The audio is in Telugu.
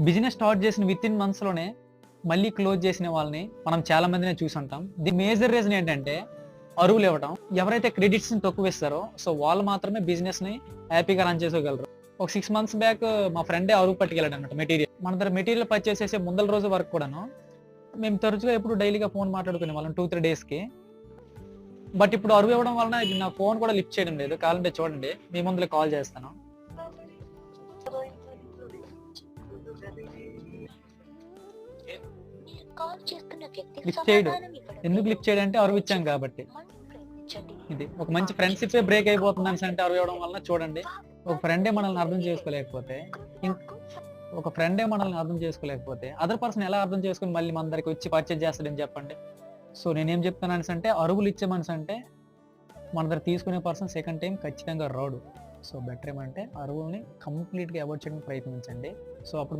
బిజినెస్ స్టార్ట్ చేసిన వితిన్ మంత్స్‌లోనే మళ్ళీ క్లోజ్ చేసిన వాళ్ళని మనం చాలా మందినే చూసుంటాం. ది మేజర్ రీజన్ ఏంటంటే అరువులివ్వటం. ఎవరైతే క్రెడిట్స్‌ని తక్కువిస్తారో సో వాళ్ళు మాత్రమే బిజినెస్‌ని హ్యాపీగా రన్ చేసుకోగలరు. ఒక 6 మంత్స్ బ్యాక్ మా ఫ్రెండే అరువు పట్టుకెళ్ళాడన్నమాట మెటీరియల్. మన దగ్గర మెటీరియల్ పర్చేస్ చేసే ముందల రోజు వరకు కూడాను మేము తరచుగా ఎప్పుడు డైలీగా ఫోన్ మాట్లాడుకునేవాళ్ళం 2, 3 డేస్‌కి. బట్ ఇప్పుడు అరువు ఇవ్వడం వలన ఇది నా ఫోన్ కూడా లిఫ్ట్ చేయడం లేదు. కావాలంటే చూడండి. మీ ముందులే కాల్ చేస్తాను. కాల్ చేస్తున్న వ్యక్తికి లిఫ్ట్ చేయడు. సమాధానం ఇవ్వడం ఎందుకు లేదు. లిఫ్ట్ చేయడంటే అరువు ఇచ్చాం కాబట్టి. మళ్ళీ ప్రయత్నించండి. ఇది ఒక మంచి ఫ్రెండ్‌షిప్పే బ్రేక్ అయిపోతుందనేసి అంటే అరువు ఇవ్వడం వలన చూడండి. ఒక ఫ్రెండే మనల్ని అర్థం చేసుకోలేకపోతే ఒక ఫ్రెండే మనల్ని అర్థం చేసుకోలేకపోతే అదర్ పర్సన్ ఎలా అర్థం చేసుకొని మళ్ళీ మన దగ్గరికి వచ్చి పర్చేజ్ చేస్తాడని చెప్పండి. సో నేనేం చెప్తున్నాను అంటే అరువులు ఇచ్చే మనిషి అంటే మన దగ్గర తీసుకునే పర్సన్ సెకండ్ టైం ఖచ్చితంగా రాడు. సో బెటర్ ఏమంటే అరువుల్ని కంప్లీట్‌గా అవాయిడ్ చేయడానికి ప్రయత్నించండి. సో అప్పుడు